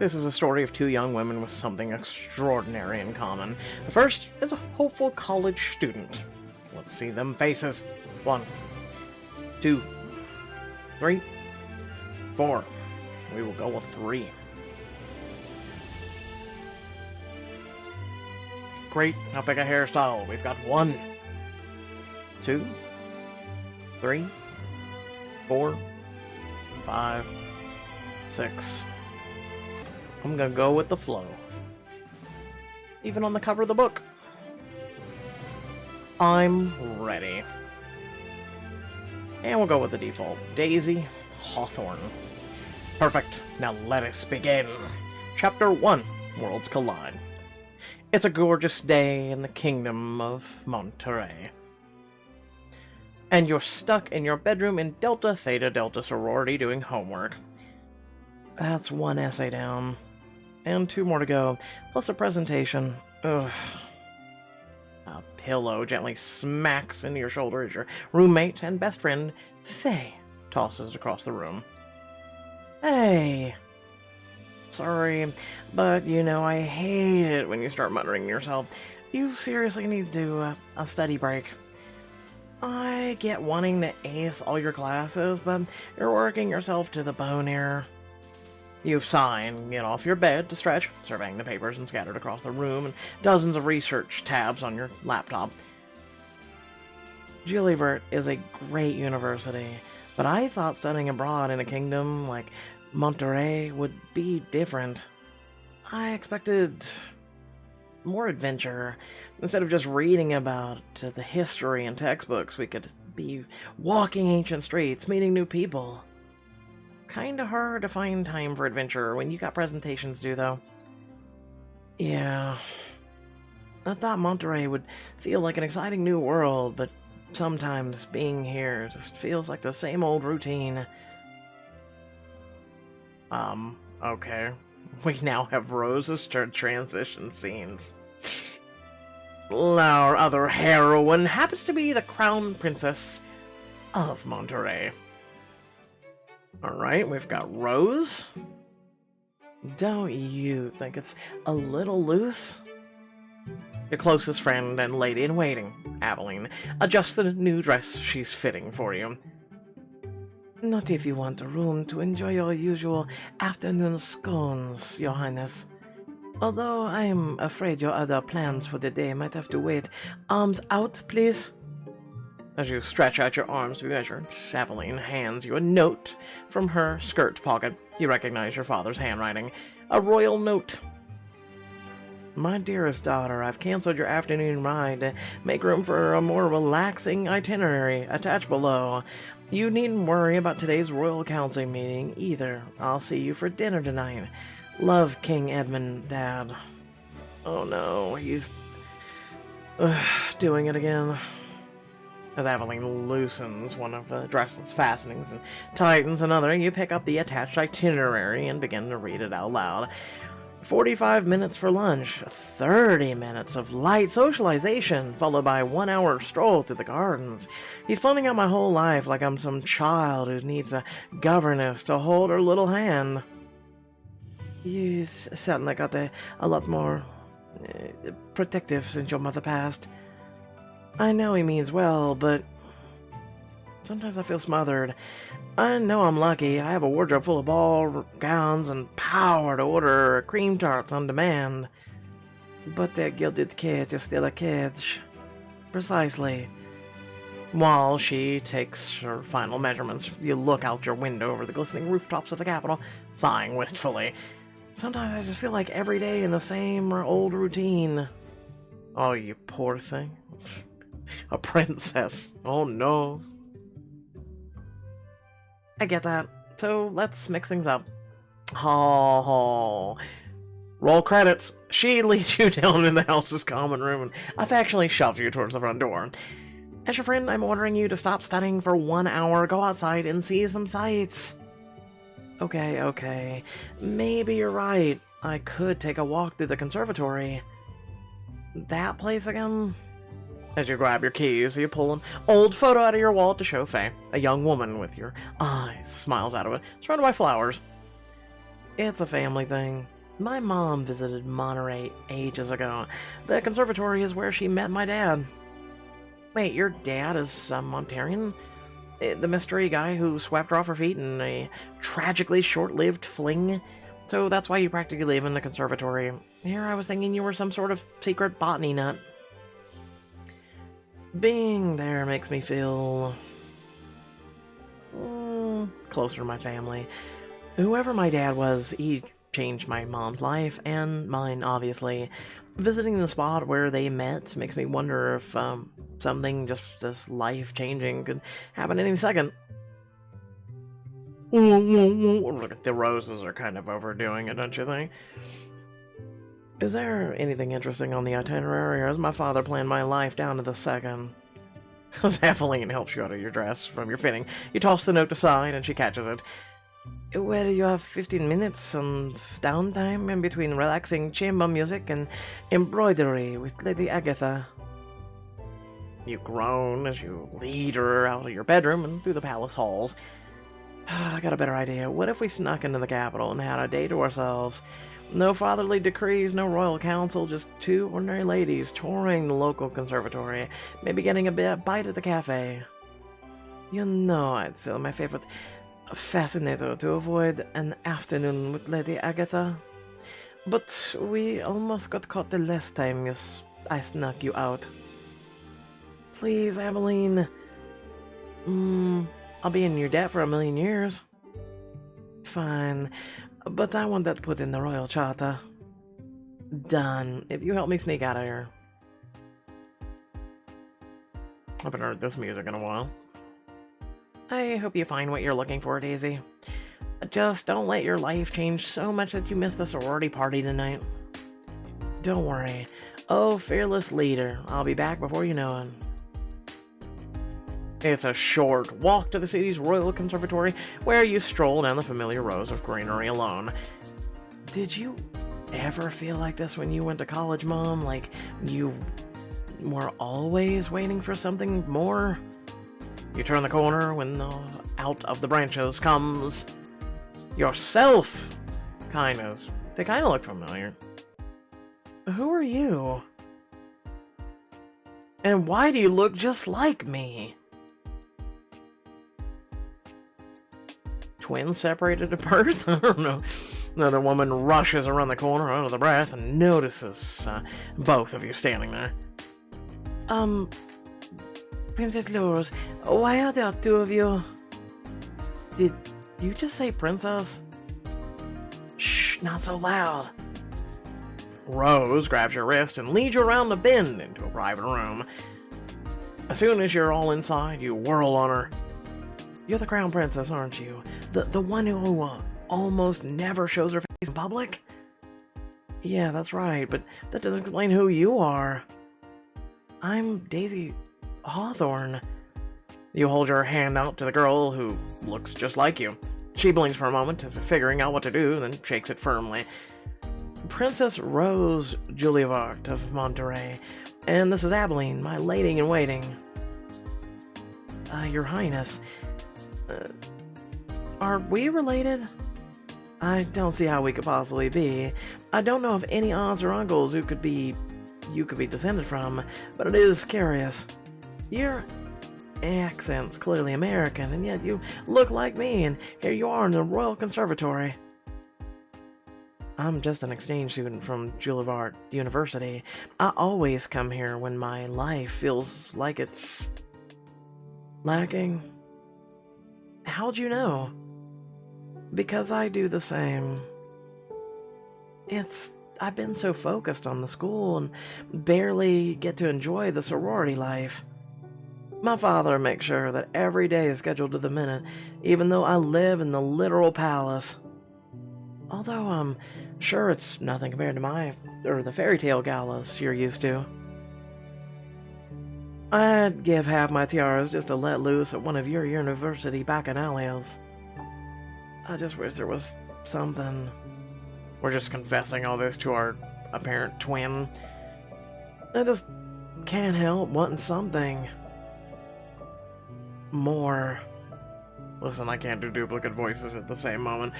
This is a story of two young women with something extraordinary in common. The first is a hopeful college student. Let's see them faces. 1, 2, 3, 4. We will go with 3. Great. Now pick a hairstyle. We've got 1, 2, 3, 4, 5, 6. I'm gonna go with the flow. Even on the cover of the book. I'm ready. And we'll go with the default. Daisy Hawthorne. Perfect. Now let us begin. Chapter 1. Worlds Collide. It's a gorgeous day in the kingdom of Monterre. And you're stuck in your bedroom in Delta Theta Delta sorority doing homework. That's 1 essay down. And 2 more to go, plus a presentation. Ugh. A pillow gently smacks into your shoulder as your roommate and best friend, Faye, tosses across the room. Hey. Sorry, but you know I hate it when you start muttering to yourself. You seriously need to do a study break. I get wanting to ace all your classes, but you're working yourself to the bone here. You sigh and get off your bed to stretch, surveying the papers and scattered across the room and dozens of research tabs on your laptop. Julivert is a great university, but I thought studying abroad in a kingdom like Monterre would be different. I expected more adventure. Instead of just reading about the history in textbooks, we could be walking ancient streets, meeting new people. Kinda hard to find time for adventure when you got presentations due, though. Yeah. I thought Monterey would feel like an exciting new world, but sometimes being here just feels like the same old routine. Okay. We now have Rose's transition scenes. Our other heroine happens to be the crown princess of Monterey. Alright, we've got Rose. Don't you think it's a little loose? Your closest friend and lady-in-waiting, Aveline, adjusts the new dress she's fitting for you. Not if you want a room to enjoy your usual afternoon scones, Your Highness. Although I'm afraid your other plans for the day might have to wait. Arms out, please. As you stretch out your arms to be measured, Aveline hands you a note from her skirt pocket. You recognize your father's handwriting. A royal note. My dearest daughter, I've canceled your afternoon ride to make room for a more relaxing itinerary attached below. You needn't worry about today's royal council meeting either. I'll see you for dinner tonight. Love, King Edmund, Dad. Oh no, he's doing it again. As Aveline loosens one of the dress's fastenings and tightens another, you pick up the attached itinerary and begin to read it out loud. 45 minutes for lunch, 30 minutes of light socialization, followed by 1 hour stroll through the gardens. He's planning out my whole life like I'm some child who needs a governess to hold her little hand. You sound like a lot more protective since your mother passed. I know he means well, but sometimes I feel smothered. I know I'm lucky. I have a wardrobe full of ball gowns and power to order cream tarts on demand. But that gilded cage is still a cage. Precisely. While she takes her final measurements, you look out your window over the glistening rooftops of the capital, sighing wistfully. Sometimes I just feel like every day in the same old routine. Oh, you poor thing. A princess. Oh no. I get that. So let's mix things up. Oh. Roll credits. She leads you down in the house's common room and affectionately shoves you towards the front door. As your friend, I'm ordering you to stop studying for 1 hour, go outside and see some sights. Okay. Maybe you're right. I could take a walk through the conservatory. That place again? As you grab your keys, you pull an old photo out of your wallet to show Faye. A young woman with your eyes smiles out of it, surrounded by flowers. It's a family thing. My mom visited Monterey ages ago. The conservatory is where she met my dad. Wait, your dad is Monterian? The mystery guy who swept her off her feet in a tragically short-lived fling? So that's why you practically live in the conservatory. Here I was thinking you were some sort of secret botany nut. Being there makes me feel closer to my family. Whoever my dad was, he changed my mom's life, and mine, obviously. Visiting the spot where they met makes me wonder if something just as life-changing could happen any second. The roses are kind of overdoing it, don't you think? Is there anything interesting on the itinerary, or has my father planned my life down to the second? As Eveline helps you out of your dress from your fitting, you toss the note aside and she catches it. Well, you have 15 minutes of downtime in between relaxing chamber music and embroidery with Lady Agatha. You groan as you lead her out of your bedroom and through the palace halls. I got a better idea. What if we snuck into the capital and had a day to ourselves? No fatherly decrees, no royal council, just two ordinary ladies touring the local conservatory, maybe getting a bite at the cafe. You know I'd sell my favorite fascinator to avoid an afternoon with Lady Agatha. But we almost got caught the last time I snuck you out. Please, Eveline. I'll be in your debt for 1,000,000 years. Fine, but I want that put in the royal charter. Done, if you help me sneak out of here. I haven't heard this music in a while. I hope you find what you're looking for, Daisy. Just don't let your life change so much that you miss the sorority party tonight. Don't worry. Oh, fearless leader, I'll be back before you know it. It's a short walk to the city's Royal Conservatory, where you stroll down the familiar rows of greenery alone. Did you ever feel like this when you went to college, Mom? Like you were always waiting for something more? You turn the corner when out of the branches comes yourself. They kind of look familiar. Who are you? And why do you look just like me? Twins separated at birth? I don't know. Another woman rushes around the corner out of the breath and notices both of you standing there. Princess Lourdes, why are there two of you? Did you just say princess? Shh, not so loud. Rose grabs your wrist and leads you around the bend into a private room. As soon as you're all inside, you whirl on her. You're the crown princess, aren't you? The one who almost never shows her face in public? Yeah, that's right, but that doesn't explain who you are. I'm Daisy Hawthorne. You hold your hand out to the girl who looks just like you. She blinks for a moment as if figuring out what to do, then shakes it firmly. Princess Rose Julievart of Monterre, and this is Eveline, my lady-in-waiting. Your Highness, are we related? I don't see how we could possibly be. I don't know of any aunts or uncles you could be descended from, but it is curious. Your accent's clearly American, and yet you look like me, and here you are in the Royal Conservatory. I'm just an exchange student from Juilliard University. I always come here when my life feels like it's lacking. How'd you know? Because I do the same. I've been so focused on the school and barely get to enjoy the sorority life. My father makes sure that every day is scheduled to the minute, even though I live in the literal palace. Although I'm sure it's nothing compared to the fairy tale galas you're used to. I'd give half my tiaras just to let loose at one of your university bacchanalias. I just wish there was something. We're just confessing all this to our apparent twin. I just can't help wanting something more. Listen, I can't do duplicate voices at the same moment.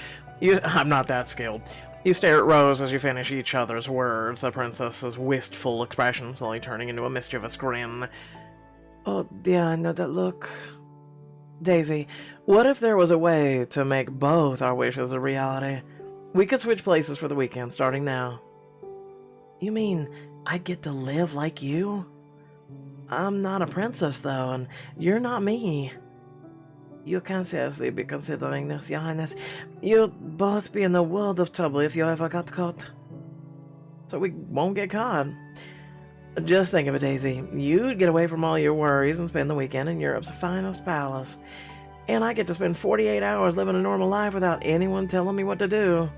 I'm not that skilled. You stare at Rose as you finish each other's words, the princess's wistful expression slowly turning into a mischievous grin. Oh, yeah, I know that look. Daisy, what if there was a way to make both our wishes a reality? We could switch places for the weekend, starting now. You mean I'd get to live like you? I'm not a princess, though, and you're not me. You can't seriously be considering this, Your Highness. You'd both be in a world of trouble if you ever got caught. So we won't get caught. Just think of it, Daisy. You'd get away from all your worries and spend the weekend in Europe's finest palace. And I get to spend 48 hours living a normal life without anyone telling me what to do.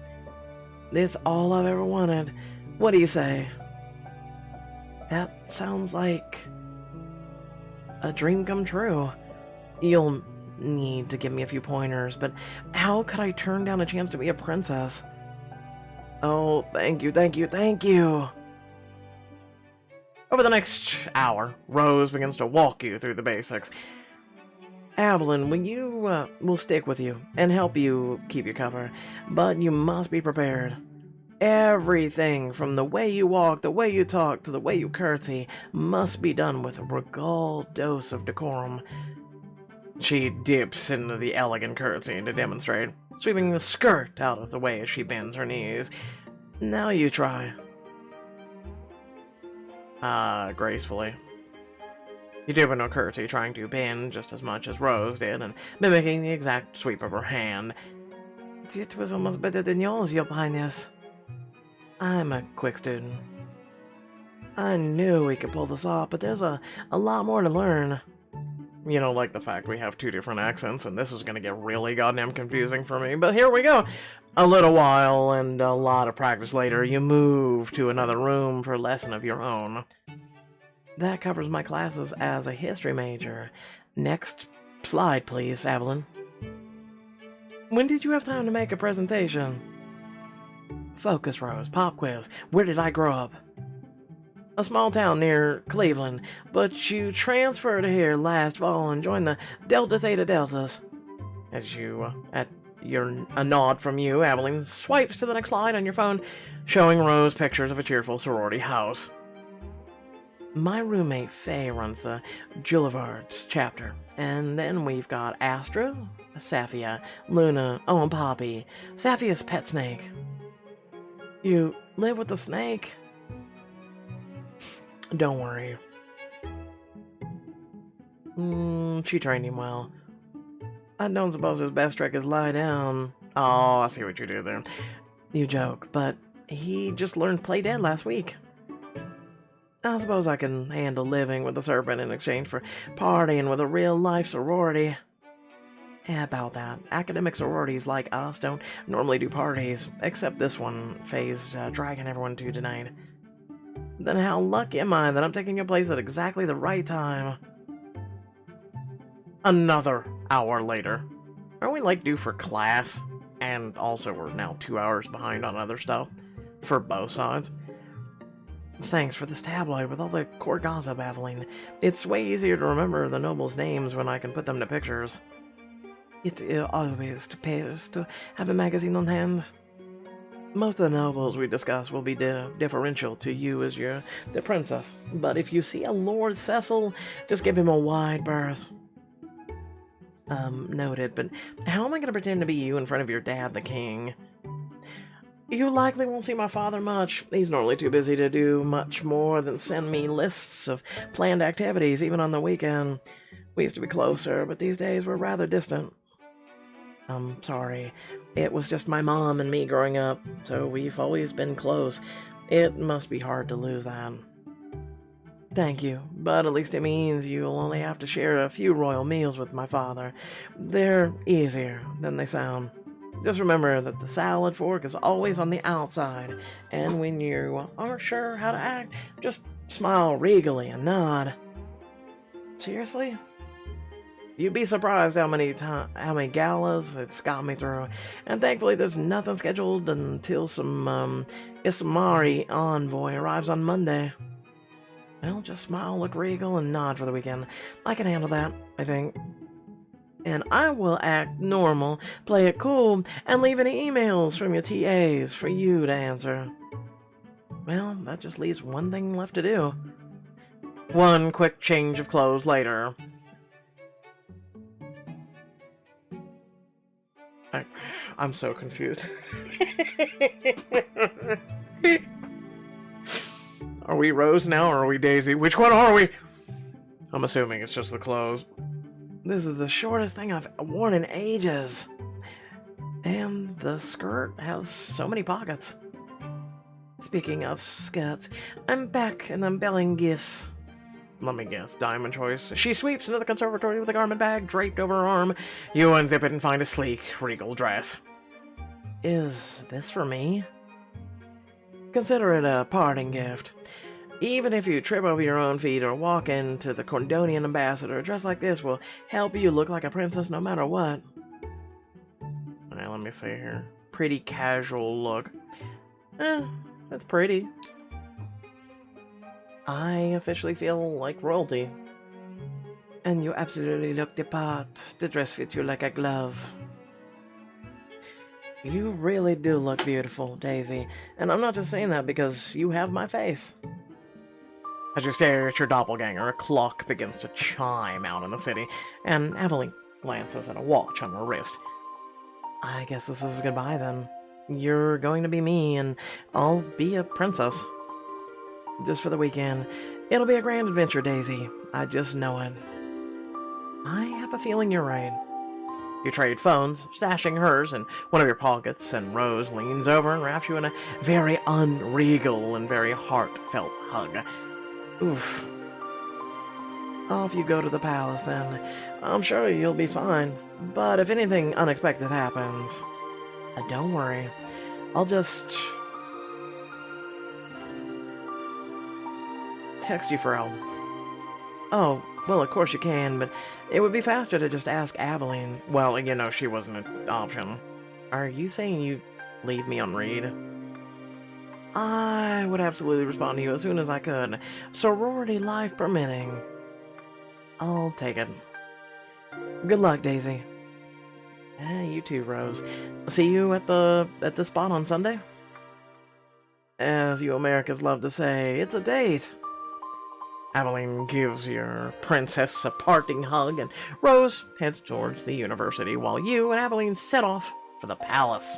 It's all I've ever wanted. What do you say? That sounds like a dream come true. You'll need to give me a few pointers, but how could I turn down a chance to be a princess? Oh, thank you, thank you, thank you. Over the next hour, Rose begins to walk you through the basics. Evelyn, we'll stick with you and help you keep your cover, but you must be prepared. Everything from the way you walk, the way you talk, to the way you curtsy must be done with a regal dose of decorum. She dips into the elegant curtsy to demonstrate, sweeping the skirt out of the way as she bends her knees. Now you try. Gracefully. You dip into a curtsy, trying to bend just as much as Rose did, and mimicking the exact sweep of her hand. It was almost better than yours, Your Highness. I'm a quick student. I knew we could pull this off, but there's a lot more to learn. You know, like the fact we have two different accents, and this is going to get really goddamn confusing for me, but here we go. A little while and a lot of practice later, you move to another room for a lesson of your own. That covers my classes as a history major. Next slide, please, Evelyn. When did you have time to make a presentation? Focus, Rose. Pop quiz. Where did I grow up? A small town near Cleveland, but you transferred here last fall and joined the Delta Theta Deltas. As a nod from you, Evelyn swipes to the next slide on your phone, showing Rose pictures of a cheerful sorority house. My roommate Faye runs the Boulevards chapter, and then we've got Astra, Safia, Luna, and Poppy, Safia's pet snake. You live with the snake? Don't worry. She trained him well. I don't suppose his best trick is lie down. Oh, I see what you do there. You joke, but he just learned play dead last week. I suppose I can handle living with the serpent in exchange for partying with a real-life sorority. Yeah, about that. Academic sororities like us don't normally do parties, except this one, Faye's dragging everyone to tonight. Then how lucky am I that I'm taking your place at exactly the right time? Another hour later. Aren't we like due for class? And also we're now 2 hours behind on other stuff. For both sides. Thanks for this tabloid with all the court gossip, Evelyn. It's way easier to remember the nobles' names when I can put them to pictures. It always pays to have a magazine on hand. Most of the nobles we discuss will be differential to you as you're the princess, but if you see a Lord Cecil, just give him a wide berth. Noted, but how am I going to pretend to be you in front of your dad, the king? You likely won't see my father much. He's normally too busy to do much more than send me lists of planned activities, even on the weekend. We used to be closer, but these days we're rather distant. I'm sorry. It was just my mom and me growing up, so we've always been close. It must be hard to lose that. Thank you, but at least it means you'll only have to share a few royal meals with my father. They're easier than they sound. Just remember that the salad fork is always on the outside, and when you aren't sure how to act, just smile regally and nod. Seriously? You'd be surprised how many galas it's got me through, and thankfully there's nothing scheduled until some Ismari envoy arrives on Monday. Well, just smile, look regal, and nod for the weekend. I can handle that, I think. And I will act normal, play it cool, and leave any emails from your TAs for you to answer. Well, that just leaves one thing left to do. One quick change of clothes later. I'm so confused. Are we Rose now, or are we Daisy? Which one are we? I'm assuming it's just the clothes. This is the shortest thing I've worn in ages. And the skirt has so many pockets. Speaking of skirts, I'm back and I'm belling gifts. Let me guess, diamond choice. She sweeps into the conservatory with a garment bag draped over her arm. You unzip it and find a sleek, regal dress. Is this for me? Consider it a parting gift. Even if you trip over your own feet or walk into the Cordonian ambassador, a dress like this will help you look like a princess no matter what. Alright, let me see here. Pretty casual look. That's pretty. I officially feel like royalty. And you absolutely look the part. The dress fits you like a glove. You really do look beautiful, Daisy. And I'm not just saying that because you have my face. As you stare at your doppelganger, a clock begins to chime out in the city, and Evelyn glances at a watch on her wrist. I guess this is goodbye then. You're going to be me, and I'll be a princess. Just for the weekend. It'll be a grand adventure, Daisy. I just know it. I have a feeling you're right. You trade phones, stashing hers in one of your pockets, and Rose leans over and wraps you in a very unregal and very heartfelt hug. Oof. Off you go to the palace, then. I'm sure you'll be fine. But if anything unexpected happens, don't worry. I'll just text you for help. Oh, well, of course you can, but it would be faster to just ask Aveline. Well, you know, she wasn't an option. Are you saying you leave me on read? I would absolutely respond to you as soon as I could. Sorority life permitting. I'll take it. Good luck, Daisy. You too, Rose. See you at the spot on Sunday? As you Americans love to say, it's a date. Aveline gives your princess a parting hug, and Rose heads towards the university, while you and Aveline set off for the palace.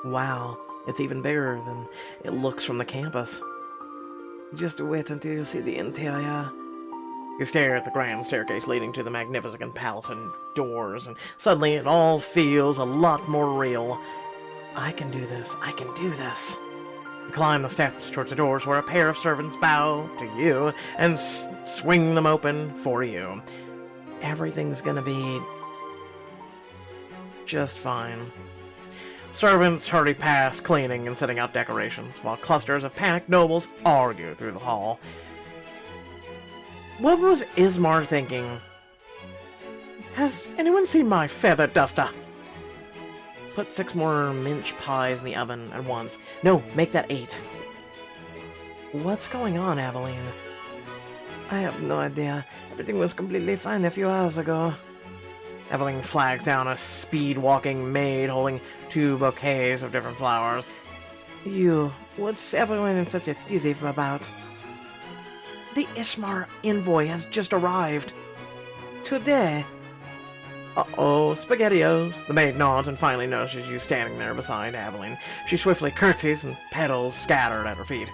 Wow, it's even bigger than it looks from the campus. Just wait until you see the interior. You stare at the grand staircase leading to the magnificent palace and doors, and suddenly it all feels a lot more real. I can do this. I can do this. You climb the steps towards the doors where a pair of servants bow to you and swing them open for you. Everything's gonna be just fine. Servants hurry past, cleaning and setting out decorations, while clusters of panicked nobles argue through the hall. What was Ismar thinking? Has anyone seen my feather duster? Put 6 more mince pies in the oven at once. No, make that 8. What's going on, Aveline? I have no idea. Everything was completely fine a few hours ago. Aveline flags down a speed-walking maid holding 2 bouquets of different flowers. What's everyone in such a tizzy about? The Ishmar envoy has just arrived. Today. Uh-oh, SpaghettiOs. The maid nods and finally notices you standing there beside Aveline. She swiftly curtsies and petals scattered at her feet.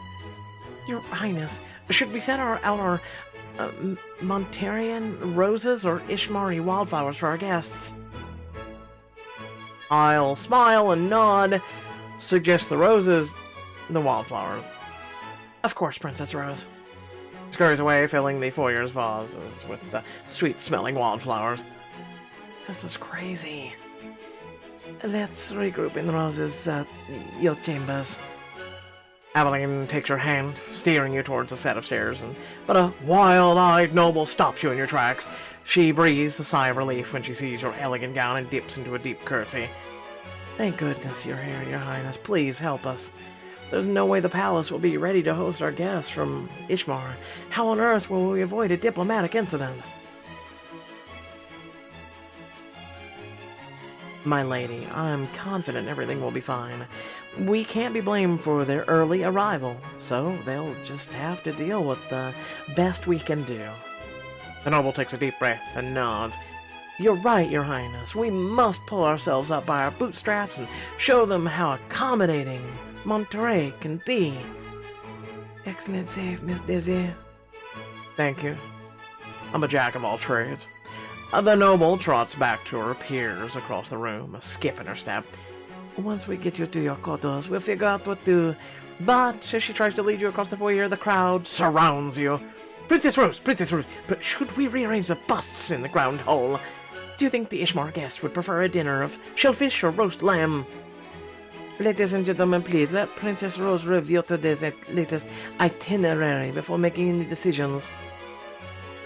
Your Highness, should we set out our Monterrian roses or Ishmari wildflowers for our guests? I'll smile and nod. Suggest the roses, the wildflowers. Of course, Princess Rose. Scurries away, filling the foyer's vases with the sweet-smelling wildflowers. This is crazy. Let's regroup in Rose's, your chambers. Aveline takes your hand, steering you towards a set of stairs, but a wild-eyed noble stops you in your tracks. She breathes a sigh of relief when she sees your elegant gown and dips into a deep curtsy. Thank goodness you're here, Your Highness. Please help us. There's no way the palace will be ready to host our guests from Ishmar. How on earth will we avoid a diplomatic incident? My lady, I'm confident everything will be fine. We can't be blamed for their early arrival, so they'll just have to deal with the best we can do. The noble takes a deep breath and nods. You're right, Your Highness. We must pull ourselves up by our bootstraps and show them how accommodating Monterre can be. Excellent save, Miss Désir. Thank you. I'm a jack of all trades. The noble trots back to her peers across the room, a skip in her step. Once we get you to your quarters, we'll figure out what to do. But as she tries to lead you across the foyer, the crowd surrounds you. Princess Rose, but should we rearrange the busts in the ground hall? Do you think the Ishmar guests would prefer a dinner of shellfish or roast lamb? Ladies and gentlemen, please let Princess Rose reveal today's latest itinerary before making any decisions.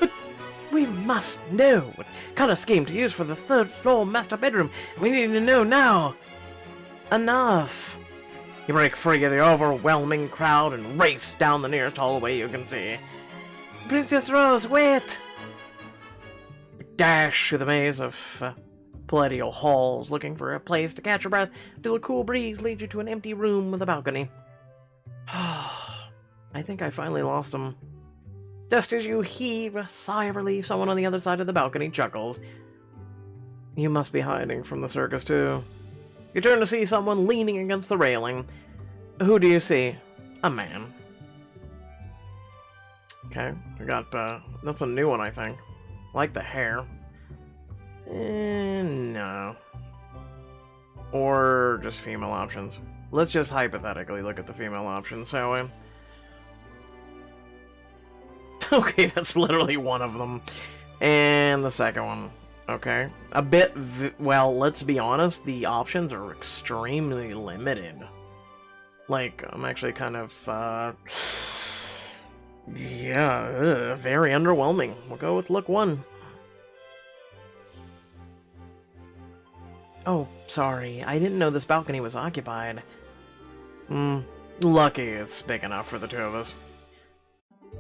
But we must know what color scheme to use for the third floor master bedroom. We need to know now. Enough. You break free of the overwhelming crowd and race down the nearest hallway you can see. Princess Rose, wait! Dash through the maze of palatial halls, looking for a place to catch your breath, till a cool breeze leads you to an empty room with a balcony. I think I finally lost him. Just as you heave a sigh of relief, someone on the other side of the balcony chuckles. You must be hiding from the circus, too. You turn to see someone leaning against the railing. Who do you see? A man. Okay, I got, that's a new one, I think. Like the hair. No. Or just female options. Let's just hypothetically look at the female options, shall we? Okay, that's literally one of them. And the second one. Okay. A bit, well, let's be honest, the options are extremely limited. Like, I'm actually kind of, yeah, very underwhelming. We'll go with look one. Oh, sorry. I didn't know this balcony was occupied. Lucky it's big enough for the two of us.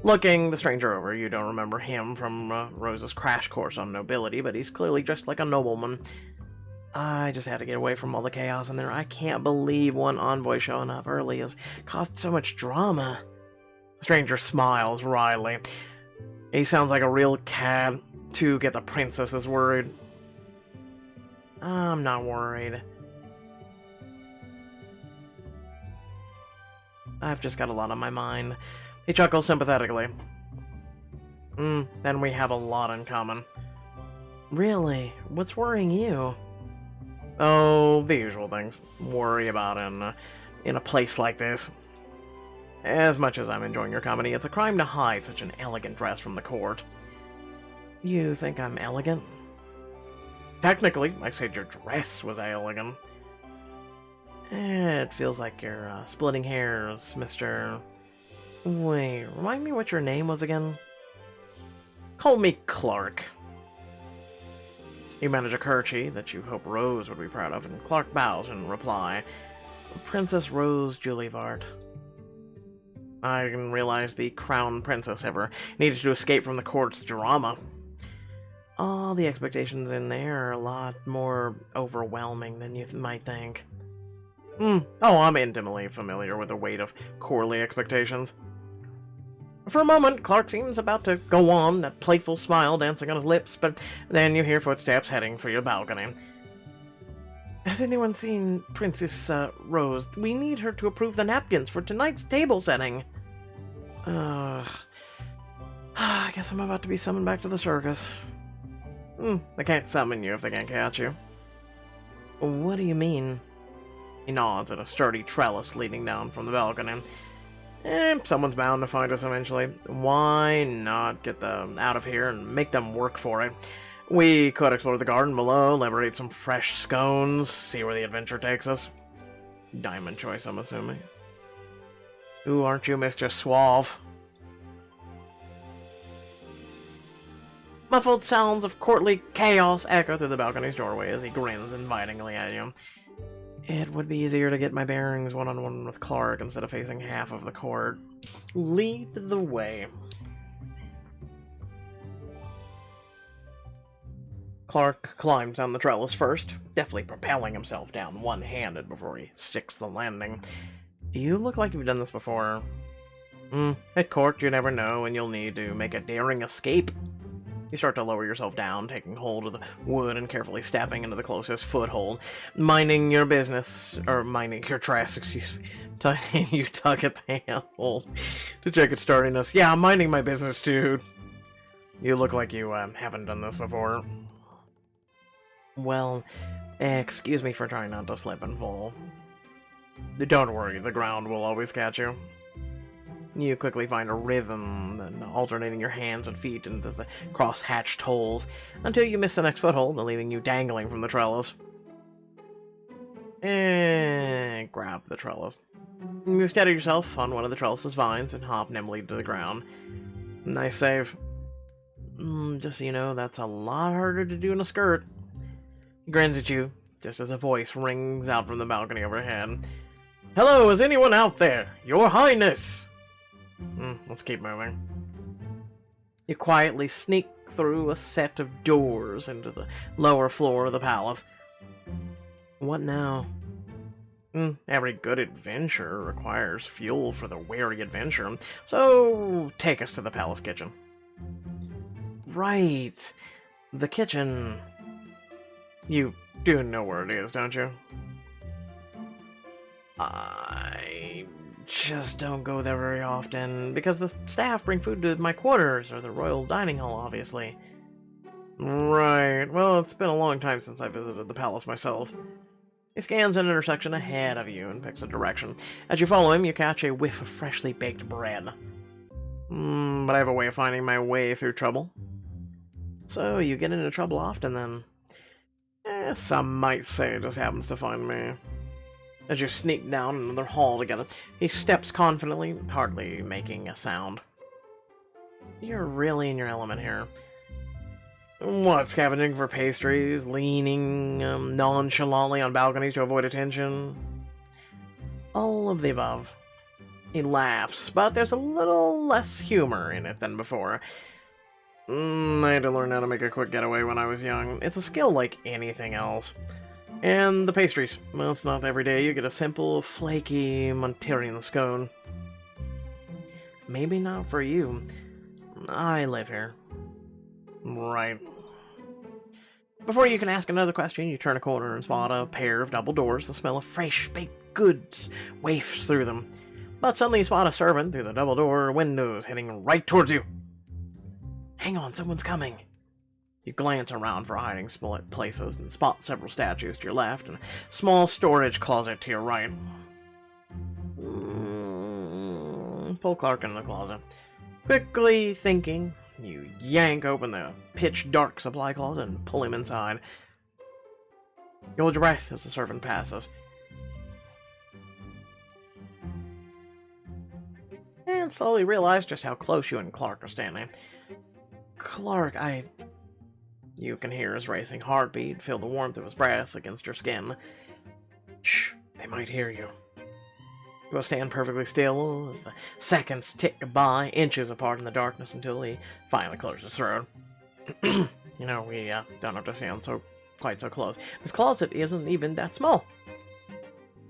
Looking the stranger over, you don't remember him from Rose's crash course on nobility, but he's clearly dressed like a nobleman. I just had to get away from all the chaos in there. I can't believe one envoy showing up early has caused so much drama. The stranger smiles wryly. He sounds like a real cad. To get the princess is worried. I'm not worried. I've just got a lot on my mind. He chuckles sympathetically. Then we have a lot in common. Really? What's worrying you? Oh, the usual things. Worry about in a place like this. As much as I'm enjoying your comedy, it's a crime to hide such an elegant dress from the court. You think I'm elegant? Technically, I said your dress was elegant. It feels like you're splitting hairs, Mr. Wait, remind me what your name was again? Call me Clark. You manage a curtsy that you hope Rose would be proud of, and Clark bows in reply. Princess Rose Julievart. I didn't realize the crown princess ever needed to escape from the court's drama. All the expectations in there are a lot more overwhelming than you might think. Oh, I'm intimately familiar with the weight of courtly expectations. For a moment, Clark seems about to go on, that playful smile dancing on his lips, but then you hear footsteps heading for your balcony. Has anyone seen Princess Rose? We need her to approve the napkins for tonight's table setting. I guess I'm about to be summoned back to the circus. They can't summon you if they can't catch you. What do you mean? He nods at a sturdy trellis leading down from the balcony. Someone's bound to find us eventually. Why not get them out of here and make them work for it? We could explore the garden below, liberate some fresh scones, see where the adventure takes us. Diamond choice, I'm assuming. Ooh, aren't you Mr. Suave? Muffled sounds of courtly chaos echo through the balcony's doorway as he grins invitingly at you. It would be easier to get my bearings one-on-one with Clark instead of facing half of the court. Lead the way. Clark climbs down the trellis first, deftly propelling himself down one-handed before he sticks the landing. You look like you've done this before. At court, you never know, and you'll need to make a daring escape. You start to lower yourself down, taking hold of the wood and carefully stepping into the closest foothold, minding your business, or minding your dress, excuse me. You tug at the handle to check its sturdiness. Yeah, I'm minding my business, dude. You look like you haven't done this before. Well, excuse me for trying not to slip and fall. Don't worry, the ground will always catch you. You quickly find a rhythm, alternating your hands and feet into the cross-hatched holes, until you miss the next foothold, leaving you dangling from the trellis. Grab the trellis. You steady yourself on one of the trellis's vines and hop nimbly to the ground. Nice save. Just so you know, that's a lot harder to do in a skirt. He grins at you, just as a voice rings out from the balcony overhead. Hello, is anyone out there? Your Highness! Let's keep moving. You quietly sneak through a set of doors into the lower floor of the palace. What now? Every good adventure requires fuel for the weary adventure, so take us to the palace kitchen. Right, the kitchen. You do know where it is, don't you? I just don't go there very often, because the staff bring food to my quarters, or the royal dining hall, obviously. Right, well, it's been a long time since I visited the palace myself. He scans an intersection ahead of you and picks a direction. As you follow him, you catch a whiff of freshly baked bread. But I have a way of finding my way through trouble. So, you get into trouble often, then? Some might say it just happens to find me. As you sneak down another hall together, he steps confidently, hardly making a sound. You're really in your element here. What, scavenging for pastries, leaning nonchalantly on balconies to avoid attention? All of the above. He laughs, but there's a little less humor in it than before. I had to learn how to make a quick getaway when I was young. It's a skill like anything else. And the pastries. Well, it's not every day you get a simple, flaky Monterre scone. Maybe not for you. I live here. Right. Before you can ask another question, you turn a corner and spot a pair of double doors. The smell of fresh baked goods wafts through them. But suddenly you spot a servant through the double door windows heading right towards you. Hang on, someone's coming. You glance around for hiding places and spot several statues to your left and a small storage closet to your right. Pull Clark into the closet. Quickly thinking, you yank open the pitch-dark supply closet and pull him inside. You hold your breath as the servant passes. And slowly realize just how close you and Clark are standing. Clark, You can hear his racing heartbeat, feel the warmth of his breath against your skin. Shh, they might hear you. You will stand perfectly still as the seconds tick by, inches apart in the darkness, until he finally closes his throat. You know, we don't have to stand quite so close. This closet isn't even that small.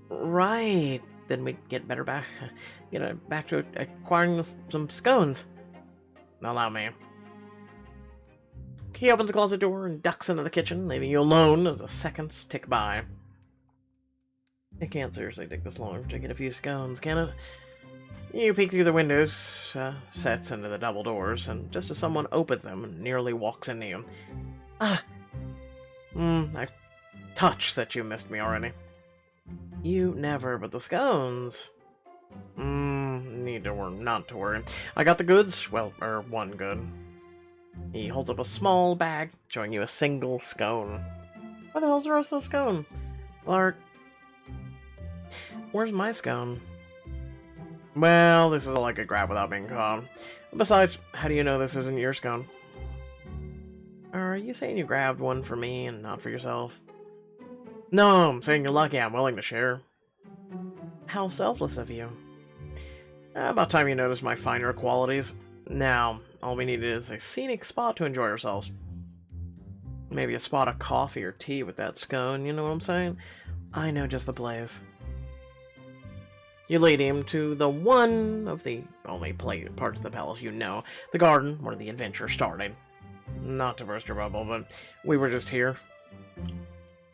Right. Then we get back to acquiring some scones. Allow me. He opens the closet door and ducks into the kitchen, leaving you alone as the seconds tick by. It can't seriously take this long to get a few scones, can it? You peek through the windows, sets into the double doors, and just as someone opens them and nearly walks into you. I touch that you missed me already. You never, but the scones. Not to worry. I got the goods, well, one good. He holds up a small bag, showing you a single scone. Where the hell's the rest of the scone? Clark. Where's my scone? Well, this is all I could grab without being caught. Besides, how do you know this isn't your scone? Are you saying you grabbed one for me and not for yourself? No, I'm saying you're lucky. I'm willing to share. How selfless of you. About time you noticed my finer qualities. Now, all we need is a scenic spot to enjoy ourselves. Maybe a spot of coffee or tea with that scone, you know what I'm saying? I know just the place. You lead him to the one of the only parts of the palace you know, the garden where the adventure started. Not to burst your bubble, but we were just here.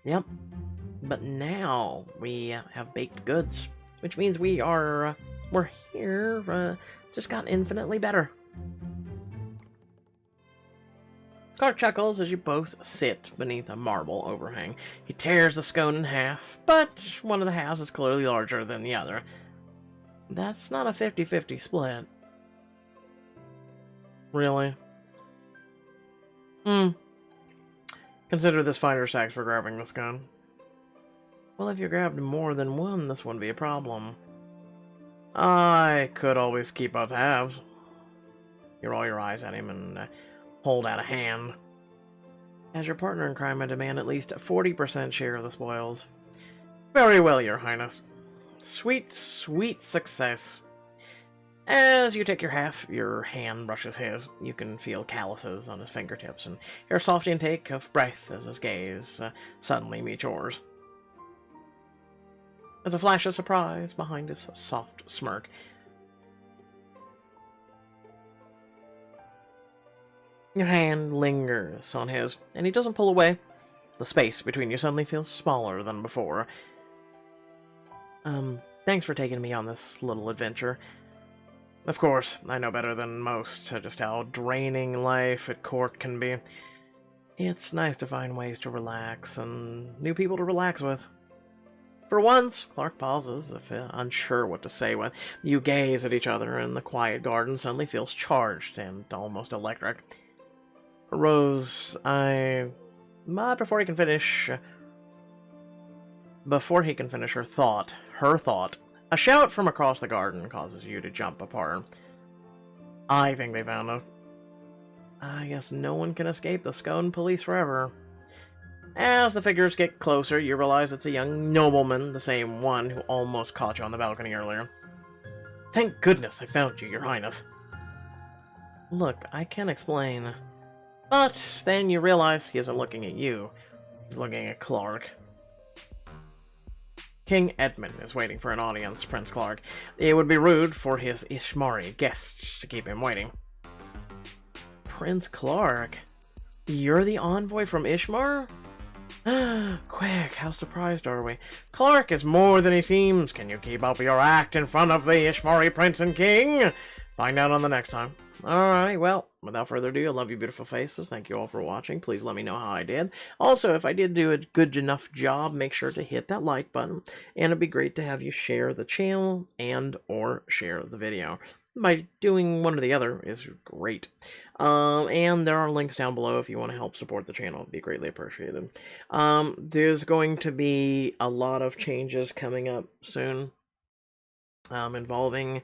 Yep. But now we have baked goods, which means we're here, just got infinitely better. Clark chuckles as you both sit beneath a marble overhang. He tears the scone in half, but one of the halves is clearly larger than the other. That's not a 50-50 split. Really? Consider this finder's tax for grabbing the scone. Well, if you grabbed more than one, this wouldn't be a problem. I could always keep both halves. You roll your eyes at him and hold out a hand. As your partner in crime, I demand at least a 40% share of the spoils. Very well, Your Highness. Sweet, sweet success. As you take your half, your hand brushes his. You can feel calluses on his fingertips and hear a soft intake of breath as his gaze suddenly meets yours. There's a flash of surprise behind his soft smirk. Your hand lingers on his, and he doesn't pull away. The space between you suddenly feels smaller than before. Thanks for taking me on this little adventure. Of course, I know better than most just how draining life at court can be. It's nice to find ways to relax and new people to relax with. For once, Clark pauses, if unsure what to say when you gaze at each other, and the quiet garden suddenly feels charged and almost electric. Rose, before he can finish her thought, a shout from across the garden causes you to jump apart. I think they found us. I guess no one can escape the Scone police forever. As the figures get closer, you realize it's a young nobleman, the same one who almost caught you on the balcony earlier. Thank goodness I found you, Your Highness. Look, I can explain. But then you realize he isn't looking at you. He's looking at Clark. King Edmund is waiting for an audience, Prince Clark. It would be rude for his Ishmari guests to keep him waiting. Prince Clark? You're the envoy from Ishmar? Quick, how surprised are we? Clark is more than he seems. Can you keep up your act in front of the Ishmari Prince and King? Find out on the next time. Alright, well, without further ado, I love you beautiful faces. Thank you all for watching. Please let me know how I did. Also, if I did do a good enough job, make sure to hit that like button. And it'd be great to have you share the channel and or share the video. By doing one or the other is great. And there are links down below if you want to help support the channel. It'd be greatly appreciated. There's going to be a lot of changes coming up soon involving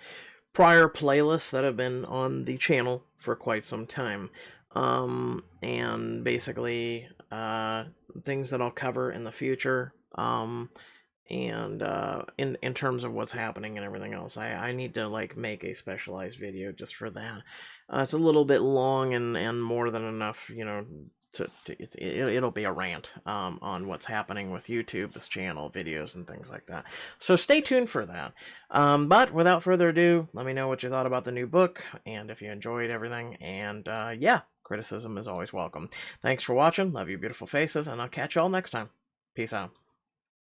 prior playlists that have been on the channel for quite some time. And basically things that I'll cover in the future. And in terms of what's happening and everything else, I need to like make a specialized video just for that. It's a little bit long and more than enough, you know, it'll be a rant on what's happening with YouTube, this channel, videos, and things like that. So stay tuned for that. But without further ado, let me know what you thought about the new book, and if you enjoyed everything, and yeah, criticism is always welcome. Thanks for watching, love you beautiful faces, and I'll catch y'all next time. Peace out.